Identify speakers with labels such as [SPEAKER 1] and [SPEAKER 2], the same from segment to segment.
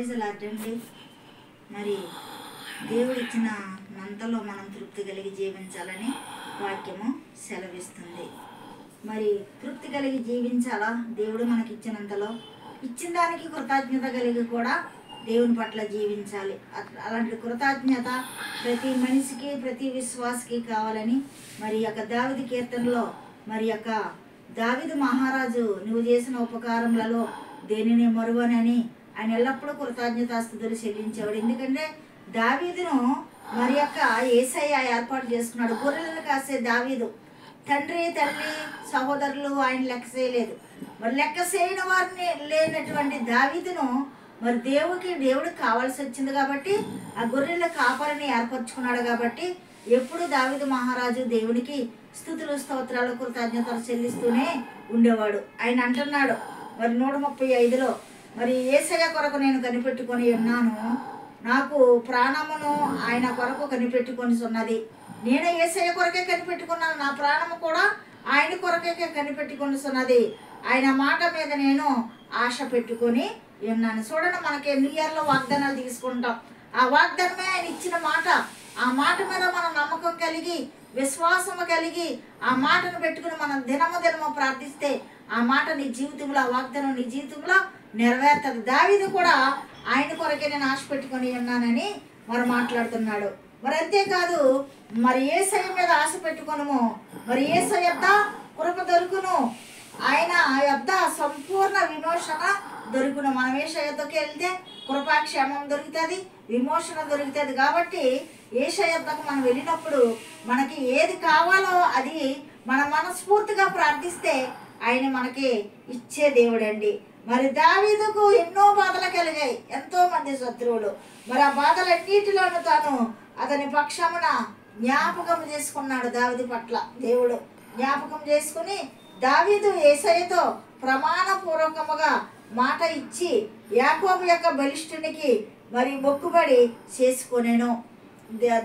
[SPEAKER 1] Praise lord అండి. మరి దేవుడిచ్చిన మంతలో మనం తృప్తి కలిగి జీవించాలని వాక్యము సెలవిస్తుంది. మరి తృప్తి కలిగి జీవించాలా? దేవుడు మనకి ఇచ్చినంతలో ఇచ్చిన దానికి కృతజ్ఞత కలిగి కూడా దేవుని పట్ల జీవించాలి. అలాంటి కృతజ్ఞత ప్రతి మనిషికి, ప్రతి విశ్వాసకి కావాలని మరి యొక్క దావీదు కీర్తనలో మరి యొక్క దావీదు మహారాజు నువ్వు చేసిన ఉపకారములలో దేనిని మరువనని ఆయన ఎల్లప్పుడూ కృతజ్ఞతాస్తుతులు చెల్లించేవాడు. ఎందుకంటే దావీదును మరి యొక్క యేసయ్య ఏర్పాటు చేసుకున్నాడు. గొర్రెలను కాసే దావీదు తండ్రి, తల్లి, సహోదరులు ఆయన లెక్క చేయలేదు. మరి లెక్క చేయని వారిని లేనటువంటి దావీదును మరి దేవుడికి కావాల్సి వచ్చింది కాబట్టి ఆ గొర్రెల కాపరిని ఏర్పరచుకున్నాడు. కాబట్టి ఎప్పుడు దావీదు మహారాజు దేవునికి స్తుతులు, స్తోత్రాలు, కృతజ్ఞతలు చెల్లిస్తూనే ఉండేవాడు. ఆయన అంటున్నాడు మరి 135లో మరి యేసయ్య కొరకు నేను కనిపెట్టుకొని ఉన్నాను, నాకు ప్రాణమును ఆయన కొరకు కనిపెట్టుకొని ఉన్నది. నేను యేసయ్య కొరకే కనిపెట్టుకున్నాను, నా ప్రాణము కూడా ఆయన కొరకే కనిపెట్టుకొని ఉన్నది. ఆయన మాట మీద నేను ఆశ పెట్టుకొని ఉన్నాను. చూడండి, మనకి న్యూ ఇయర్లో వాగ్దానాలు తీసుకుంటాం. ఆ వాగ్దానమే ఆయన ఇచ్చిన మాట. ఆ మాట మీద మనం నమ్మకం కలిగి, విశ్వాసము కలిగి ఆ మాటను పెట్టుకుని మనం దినము ప్రార్థిస్తే ఆ మాట నీ జీవితంలో, ఆ వాగ్దానం నీ జీవితంలో నెరవేర్తది. దావీదు కూడా ఆయన కొరకే నేను ఆశ పెట్టుకొని ఉన్నానని మరి మాట్లాడుతున్నాడు. మరి అంతేకాదు, మరి యేసయ్య మీద ఆశ పెట్టుకొనుము, మరి యేసయ్య యొద్ద కృప దొరుకును, ఆయన యొద్ద సంపూర్ణ విమోచన దొరుకును. మనం యేసయ్య యొద్దకు వెళ్తే కృపాక్షేమం దొరుకుతుంది, విమోచన దొరుకుతుంది. కాబట్టి యేసయ్య యొద్దకు మనం వెళ్ళినప్పుడు మనకి ఏది కావాలో అది మనం మనస్ఫూర్తిగా ప్రార్థిస్తే ఆయన మనకి ఇచ్చే దేవుడండి. మరి దావీదుకు ఎన్నో బాధలు కలిగాయి, ఎంతో మంది శత్రువులు. మరి ఆ బాధలన్నిటిలోనూ తాను అతని పక్షమున జ్ఞాపకం చేసుకున్నాడు. దావీదు పట్ల దేవుడు జ్ఞాపకం చేసుకుని దావీదు యేసయ్యతో ప్రమాణపూర్వకముగా మాట ఇచ్చి యాకోబు యొక్క బలిష్ఠునికి మరి మొక్కుబడి చేసుకొనేను.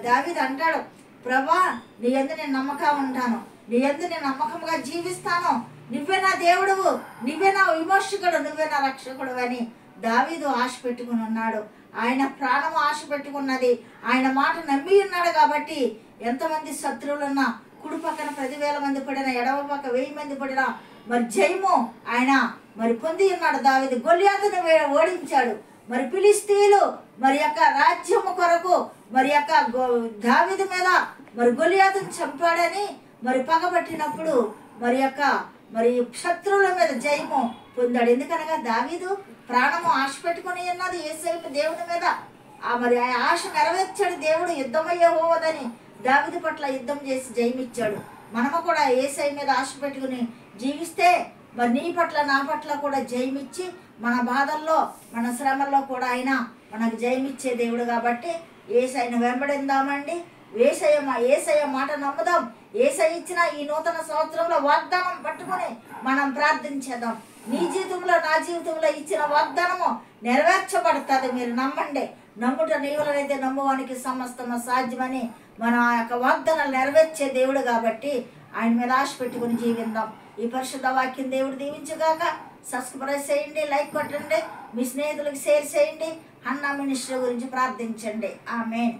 [SPEAKER 1] దావీదు అంటాడు, ప్రభా నీ యందు నేను నమ్మకంగా ఉంటాను, నీ యందు నేను నమ్మకంగా జీవిస్తాను, నువ్వే నా దేవుడువు, నువ్వే నా విమోచకుడు, నువ్వే నా రక్షకుడు అని దావీదు ఆశ పెట్టుకుని ఉన్నాడు. ఆయన ప్రాణము ఆశ పెట్టుకున్నది, ఆయన మాట నమ్మి ఉన్నాడు. కాబట్టి ఎంతమంది శత్రువులున్నా, కుడి పక్కన 10,000 మంది పడినా, ఎడవ పక్క 1000 మంది పడినా మరి జయము ఆయన మరి పొంది ఉన్నాడు. దావీదు గొల్యాతును ఓడించాడు. మరి ఫిలిష్తీయులు మరి యొక్క రాజ్యము కొరకు మరి యొక్క దావీదు మీద మరి గొల్యాతును చంపాడని మరి పగబట్టినప్పుడు మరి యొక్క మరి శత్రువుల మీద జయము పొందాడు. ఎందుకనగా దావీదు ప్రాణము ఆశ పెట్టుకుని ఉన్నది యేసయ్య దేవుని మీద. మరి ఆ ఆశ నెరవేర్చాడు దేవుడు. యుద్ధమయ్యే పోవదని దావీదు పట్ల యుద్ధం చేసి జయమిచ్చాడు. మనము కూడా యేసయ్య మీద ఆశ పెట్టుకుని జీవిస్తే మరి నీ పట్ల, నా పట్ల కూడా జయమిచ్చి మన బాధల్లో, మన శ్రమల్లో కూడా ఆయన మనకు జయమిచ్చే దేవుడు. కాబట్టి యేసయ్యను వెంబడిందామండి. యేసయ్య మాట నమ్ముదాం. యేసయ్య ఇచ్చిన ఈ నూతన సంవత్సరంలో వాగ్దానం పట్టుకొని మనం ప్రార్థించేద్దాం. నీ జీవితంలో, నా జీవితంలో ఇచ్చిన వాగ్దానము నెరవేర్చబడుతుంది. మీరు నమ్మండి. నమ్ముట నీవులనైతే నమ్మువానికి సమస్తము సాధ్యమని మన ఆ యొక్క వాగ్దానాలు నెరవేర్చే దేవుడు. కాబట్టి ఆయన మీద ఆశ పెట్టుకుని జీవిద్దాం. ఈ పరిశుద్ధ వాక్యం దేవుడు దీవించుగాక. సబ్స్క్రైబ్ చేయండి, లైక్ కొట్టండి, మీ స్నేహితులకు షేర్ చేయండి. హన్నా మినిస్ట్రీ గురించి ప్రార్థించండి. ఆమేన్.